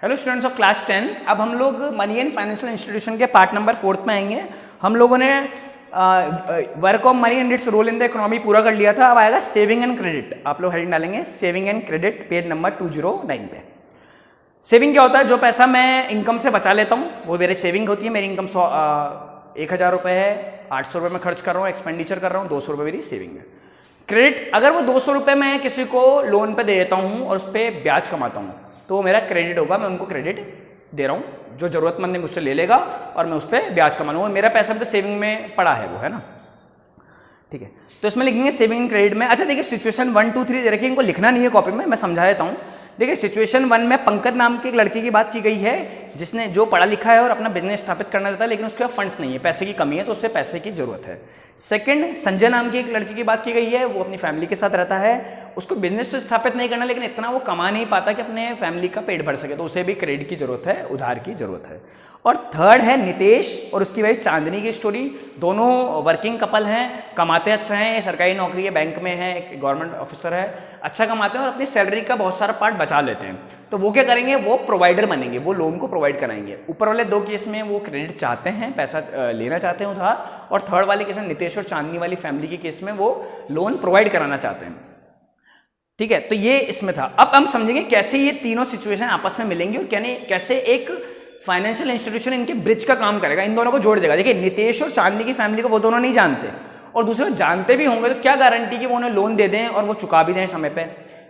Hello students of class 10। अब हम लोग मनी एंड फाइनेंशियल इंस्टीट्यूशन के पार्ट नंबर 4 में आएंगे। हम लोगों ने work of money and its role in the economy पूरा कर लिया था। अब आएगा सेविंग एंड क्रेडिट। आप लोग हेडिंग डालेंगे saving and credit, page number 209 पे। सेविंग क्या होता है? जो पैसा मैं इनकम से बचा लेता हूँ वो मेरी सेविंग होती है। मेरी इनकम 1000 रुपये है, 800 रुपये में खर्च कर रहा हूँ, एक्सपेंडिचर कर रहा हूँ, 200 रुपये मेरी सेविंग है। क्रेडिट, अगर वो 200 रुपये मैं किसी को लोन पे दे देता हूँ और उस पर ब्याज कमाता हूँ तो वो मेरा क्रेडिट होगा। मैं उनको क्रेडिट दे रहा हूँ, जो जरूरतमंद है मुझसे ले लेगा और मैं उस पर ब्याज कमा लूँगा। मेरा पैसा भी तो सेविंग में पड़ा है वो, है ना। ठीक है, तो इसमें लिखेंगे सेविंग एंड क्रेडिट में। अच्छा देखिए, सिचुएशन 1 2 3 देखिए, इनको लिखना नहीं है कॉपी में, मैं समझा देता हूँ। देखिए सिचुएशन 1 में पंकज नाम की एक लड़की की बात की गई है जिसने जो पढ़ा लिखा है और अपना बिजनेस स्थापित करना चाहता है, लेकिन उसके पास फंड्स नहीं है, पैसे की कमी है, तो उससे पैसे की जरूरत है। सेकंड, संजय नाम की एक लड़की की बात की गई है, वो अपनी फैमिली के साथ रहता है, उसको बिजनेस तो स्थापित नहीं करना, लेकिन इतना वो कमा नहीं पाता कि अपने फैमिली का पेट भर सके, तो उसे भी क्रेडिट की जरूरत है, उधार की जरूरत है। और थर्ड है नितेश और उसकी भाई चांदनी की स्टोरी। दोनों वर्किंग कपल हैं, कमाते अच्छा हैं, सरकारी नौकरी है, बैंक में है, एक गवर्नमेंट ऑफिसर है, अच्छा कमाते हैं और अपनी सैलरी का बहुत सारा पार्ट बचा लेते हैं। तो वो क्या करेंगे? वो प्रोवाइडर बनेंगे, वो लोन को प्रोवाइड कराएंगे। ऊपर वाले दो केस में वो क्रेडिट चाहते हैं, पैसा लेना चाहते हैं उधार, और थर्ड वाले केस में नितेश और चांदनी वाली फैमिली के केस में वो लोन प्रोवाइड कराना चाहते हैं। ठीक है, तो ये इसमें था। अब हम समझेंगे कैसे ये तीनों सिचुएशन आपस में मिलेंगी और कैसे एक फाइनेंशियल इंस्टीट्यूशन इनके ब्रिज का काम करेगा, इन दोनों को जोड़ देगा। देखिए नितेश और चांदनी की फैमिली को वो दोनों नहीं जानते, और दूसरे जानते भी होंगे तो क्या गारंटी कि वो उन्हें लोन दे दें और वो चुका भी दें समय पे,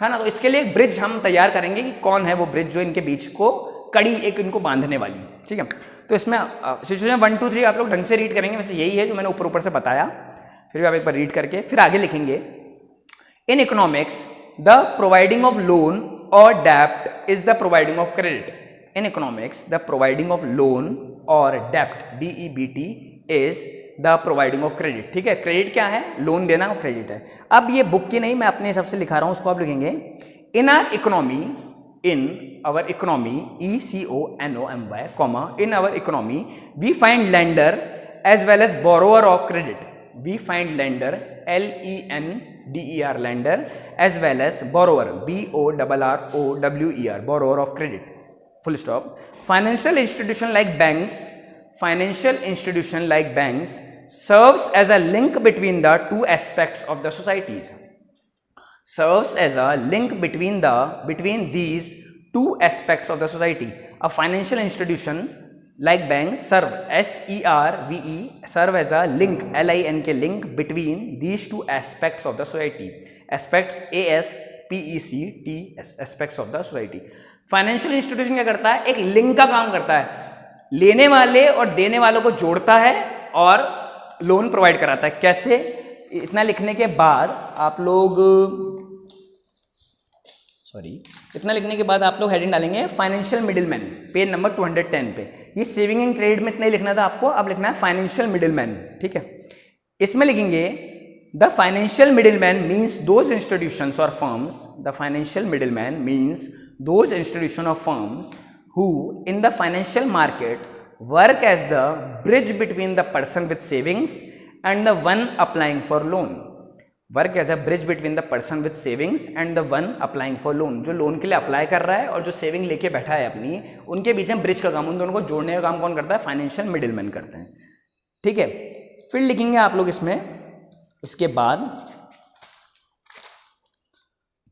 है ना। तो इसके लिए एक ब्रिज हम तैयार करेंगे कि कौन है वो ब्रिज जो इनके बीच को कड़ी एक इनको बांधने वाली। ठीक है, तो इसमें सिचुएशन 1 2 3 आप लोग ढंग से रीड करेंगे। वैसे यही है जो मैंने ऊपर ऊपर से बताया, फिर भी आप एक बार रीड करके फिर आगे लिखेंगे। In economics the providing of loan और डेप्ट is the providing of credit. In economics, the providing of loan or debt, DEBT, is the providing of credit। ठीक है, क्रेडिट क्या है? लोन देना और क्रेडिट है। अब ये बुक की नहीं, मैं अपने हिसाब से लिखा रहा हूँ, उसको आप लिखेंगे in our economy, ECONOMY, in our economy we find lender as well as borrower of credit। We find lender, LENDER, lender, as well as borrower, BORROWER, borrower of credit। Full stop। Financial institution like banks serves as a link between the two aspects of the societies। Serves as a link between these two aspects of the society। A financial institution like banks serve serve as a link, LINK, link between these two aspects of the society। Aspects, ASPECTS, aspects of the society। Financial institution क्या करता है? एक link का काम करता है, लेने वाले और देने वालों को जोड़ता है और लोन प्रोवाइड कराता है। कैसे? इतना लिखने के बाद आप लोग इतना लिखने के बाद आप लोग हेडिंग डालेंगे फाइनेंशियल मिडिलमैन, पेज नंबर 210 पे। ये सेविंग एंड क्रेडिट में इतना ही लिखना था आपको, अब लिखना है फाइनेंशियल मिडिलमैन। ठीक है, इसमें लिखेंगे the financial middleman means those institutions और firms. The financial middleman means those institutions or firms who in the financial market work as the bridge between the person with savings and the one applying for loan। work as a bridge between the person with savings and the one applying for loan। जो loan के लिए apply कर रहा है और जो saving लेके बैठा है अपनी, उनके बीच में ब्रिज का काम, उन दोनों को जोड़ने का काम कौन करता है? फाइनेंशियल मिडिलमैन करते हैं। ठीक है, फिर लिखेंगे आप लोग इसमें, इसके बाद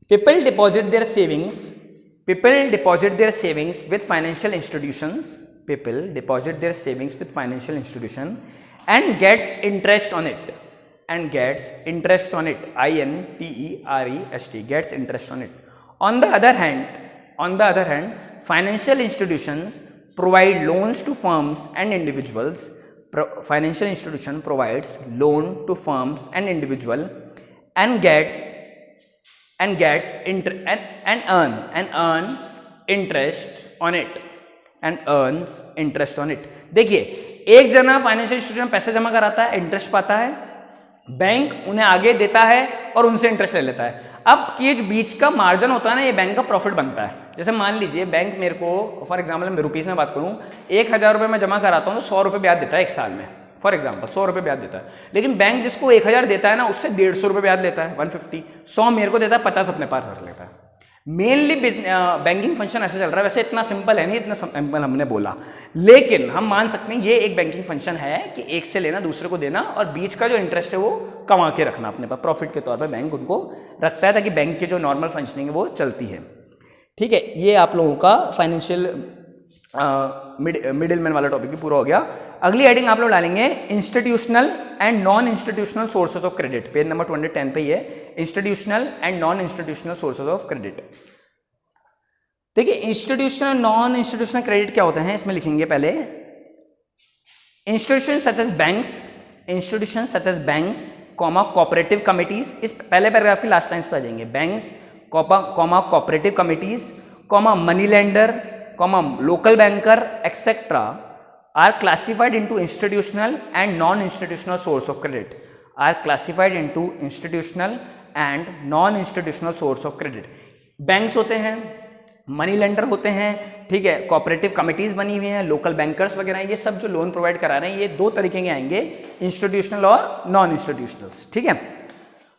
people deposit their savings with financial institutions। People deposit their savings with financial institution and gets interest on it। INTEREST, gets interest on it। On the other hand, financial institutions provide loans to firms and individuals। Financial institution provides loan to firms and individual and earn interest on it and earns interest on it। देखिए, एक जना financial institution में पैसे जमा कराता है, interest पाता है, बैंक उन्हें आगे देता है और उनसे इंटरेस्ट ले लेता है। अब ये जो बीच का मार्जिन होता है ना, ये बैंक का प्रॉफिट बनता है। जैसे मान लीजिए बैंक मेरे को, फॉर एग्जाम्पल मैं रुपीज़ में बात करूँ, 1000 रुपये मैं जमा कराता हूँ तो 100 रुपये ब्याज देता है एक साल में, फॉर एग्जाम्पल 100 रुपये ब्याज देता है। लेकिन बैंक जिसको 1000 देता है ना, उससे 150 रुपये ब्याज लेता है, 150। 100 मेरे को देता है, 50 अपने पास रख लेता है। मेनली बैंकिंग फंक्शन ऐसे चल रहा है, वैसे इतना सिंपल है नहीं, इतना सिंपल हमने बोला, लेकिन हम मान सकते हैं ये एक बैंकिंग फंक्शन है कि एक से लेना दूसरे को देना, और बीच का जो इंटरेस्ट है वो कमा के रखना अपने पास, प्रॉफिट के तौर पर बैंक उनको रखता है ताकि बैंक के जो नॉर्मल फंक्शनिंग है वो चलती है। ठीक है, ये आप लोगों का फाइनेंशियल मिडिल मैन वाला टॉपिक भी पूरा हो गया। अगली हेडिंग आप लोग डालेंगे institutional and non institutional sources of credit, page number 210 पे ही है, institutional and non institutional sources of credit. देखिए इंस्टीट्यूशनल नॉन इंस्टीट्यूशनल क्रेडिट क्या होते हैं, इसमें लिखेंगे पहले institution such as banks, institution such as banks comma cooperative committees, इस पहले पैराग्राफ की लास्ट लाइन्स पे आ जाएंगे, banks comma cooperative committees comma money lender comma local banker etcetera are classified into institutional and non-institutional source of credit, are classified into institutional and non-institutional source of credit। Banks होते हैं, money lender होते हैं, ठीक है, cooperative committees बनी हुई हैं, local bankers वगैरह, ये सब जो लोन प्रोवाइड करा रहे हैं, ये दो तरीके के आएंगे, इंस्टीट्यूशनल और नॉन इंस्टीट्यूशनल्स। ठीक है,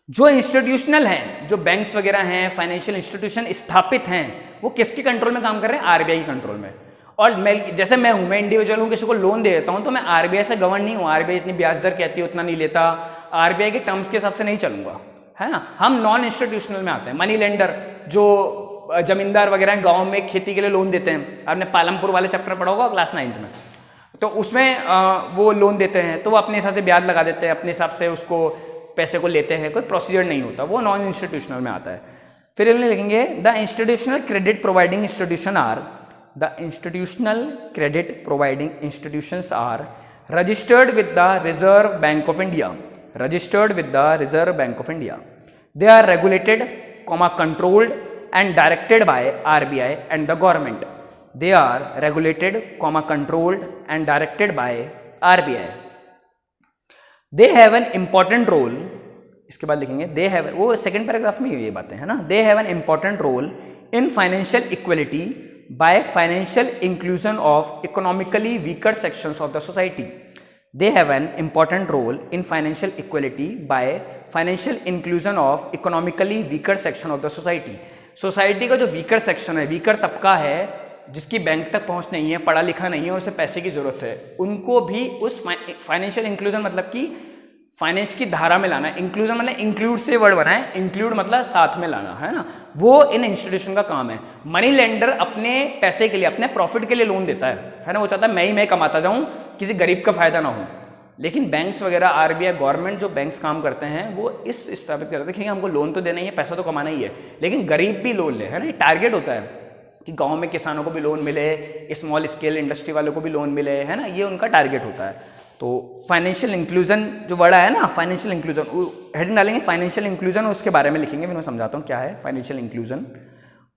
जो इंस्टीट्यूशनल हैं, जो बैंक्स वगैरह हैं, फाइनेंशियल इंस्टीट्यूशन स्थापित हैं, वो किसके कंट्रोल में काम कर रहे हैं, आरबीआई के कंट्रोल में। और मैं हूं, मैं इंडिविजुअल हूं, किसी को लोन दे देता हूं तो मैं आरबीआई से गवर्न नहीं हूं, आरबीआई इतनी ब्याज दर कहती है उतना नहीं लेता, आरबीआई के टर्म्स के हिसाब से नहीं चलूंगा, है ना। हम नॉन इंस्टीट्यूशनल में आते हैं, मनी लेंडर जो जमींदार वगैरह गांव में खेती के लिए लोन देते हैं, आपने पालमपुर वाले चैप्टर पढ़ा होगा क्लास 9th में, तो उसमें वो लोन देते हैं, तो वो अपने हिसाब से ब्याज लगा देते हैं, अपने हिसाब से उसको पैसे को लेते हैं, कोई प्रोसीजर नहीं होता, वो नॉन इंस्टीट्यूशनल में आता है। फिर इन्हें लिखेंगे the institutional credit providing institution are, the institutional credit providing institutions are registered with the Reserve Bank of India, registered with the Reserve Bank of India. They are regulated, controlled and directed by RBI and the government. They are regulated, controlled and directed by RBI. They have an important role, इसके बाद लिखेंगे they have, वो second paragraph में ये बातें है ना, they have an important role in financial equality by financial inclusion of economically weaker sections of the society. They have an important role in financial equality by financial inclusion of economically weaker section of the society. Society का जो weaker section है, weaker तबका है, जिसकी bank तक पहुंच नहीं है, पढ़ा लिखा नहीं है और उसे पैसे की जरूरत है, उनको भी उस फाइनेंशियल इंक्लूजन मतलब कि फाइनेंस की धारा में लाना, इंक्लूजन मतलब इंक्लूड से वर्ड बना है, इंक्लूड मतलब साथ में लाना, है ना, वो इन इंस्टीट्यूशन का काम है। मनी लेंडर अपने पैसे के लिए, अपने प्रॉफिट के लिए लोन देता है ना, वो चाहता है मैं कमाता जाऊं, किसी गरीब का फायदा ना हो। लेकिन बैंक्स वगैरह, आरबीआई, गवर्नमेंट जो बैंक्स काम करते हैं वो इस स्थापित करते हैं कि हमको लोन तो देना ही है, पैसा तो कमाना ही है, लेकिन गरीब भी लोन ले, है ना, टारगेट होता है कि गाँव में किसानों को भी लोन मिले, स्मॉल स्केल इंडस्ट्री वालों को भी लोन मिले, है ना, ये उनका टारगेट होता है। तो फाइनेंशियल इंक्लूजन जो वर्ड है ना, फाइनेंशियल इंक्लूजन, हेडिंग डालेंगे फाइनेंशियल इंक्लूजन, उसके बारे में लिखेंगे, फिर मैं समझाता हूँ क्या है financial inclusion.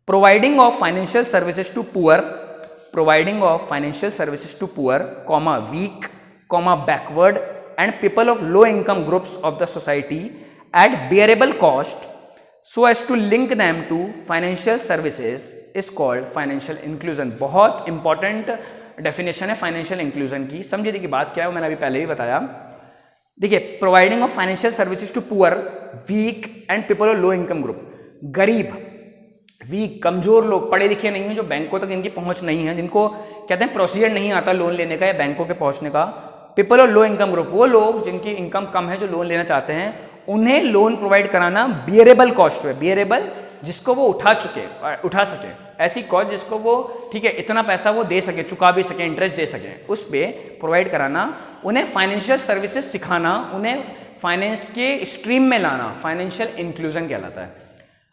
Providing of financial services to poor, providing of financial services to poor, comma weak, comma backward and people of low income groups of the society at bearable cost so as to link them to financial services is called financial inclusion. बहुत important definition है financial inclusion की। समझिए देखिए बात क्या है, मैंने अभी पहले ही बताया। देखिए providing of financial services to poor, weak and people of low income group, गरीब, वीक, कमजोर लोग, पढ़े लिखे नहीं हैं, जो बैंकों तक इनकी पहुंच नहीं है, जिनको कहते हैं प्रोसीजर नहीं आता लोन लेने का या बैंकों के पहुंचने का। People of low income group, वो लोग जिनकी इनकम कम है, जो लोन लेना चाहते हैं, उन्हें लोन प्रोवाइड कराना बियरेबल कॉस्ट पे, बियरेबल जिसको वो उठा सके, ऐसी कॉस्ट जिसको वो, ठीक है, इतना पैसा वो दे सके, चुका भी सके, इंटरेस्ट दे सके, उस पे प्रोवाइड कराना, उन्हें फाइनेंशियल सर्विसेज सिखाना, उन्हें फाइनेंस के स्ट्रीम में लाना, फाइनेंशियल इंक्लूजन कहलाता है।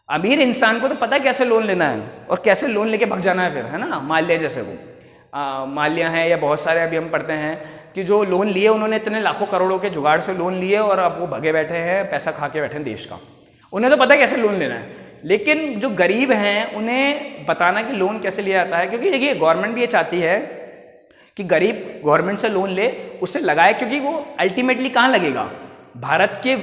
अमीर इंसान को तो पता है कैसे लोन लेना है और कैसे लोन लेके भाग जाना है फिर, है ना, माल्या जैसे वो माल्या है या बहुत सारे अभी हम पढ़ते हैं कि जो लोन लिए उन्होंने इतने लाखों करोड़ों के जुगाड़ से लोन लिए और अब वो भगे बैठे हैं, पैसा खा के बैठे हैं देश का, उन्हें तो पता है कैसे लोन लेना है। लेकिन जो गरीब हैं उन्हें बताना कि लोन कैसे लिया जाता है, क्योंकि देखिए गवर्नमेंट भी ये चाहती है कि गरीब गवर्नमेंट से लोन ले, उससे लगाए, क्योंकि वो अल्टीमेटली कहाँ लगेगा, भारत के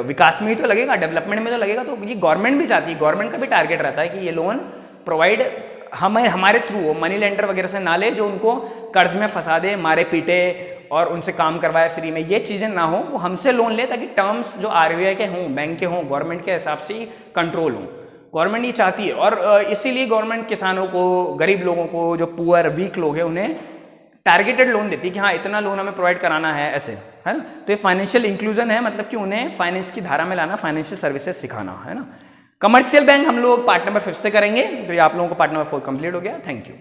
विकास में ही तो लगेगा, डेवलपमेंट में तो लगेगा। तो ये गवर्नमेंट भी चाहती है, गवर्नमेंट का भी टारगेट रहता है कि ये लोन प्रोवाइड हमारे थ्रू हो, मनी लेंडर वगैरह से ना ले जो उनको कर्ज में फंसा दे, मारे पीटे और उनसे काम करवाए फ्री में, ये चीज़ें ना हो, वो हमसे लोन ले ताकि टर्म्स जो आरबीआई के हों, बैंक के हों, गवर्नमेंट के हिसाब से ही कंट्रोल हों। गवर्नमेंट ये चाहती है, और इसीलिए गवर्नमेंट किसानों को, गरीब लोगों को, जो पुअर वीक लोग हैं, उन्हें टारगेटेड लोन देती है कि हाँ इतना लोन हमें प्रोवाइड कराना है, ऐसे है ना। तो ये फाइनेंशियल इंक्लूजन है, मतलब कि उन्हें फाइनेंस की धारा में लाना, फाइनेंशियल सर्विसेज सिखाना, है ना। कमर्शियल बैंक हम लोग पार्ट नंबर 5 से करेंगे, तो ये आप लोगों को पार्ट नंबर 4 कंप्लीट हो गया। Thank you.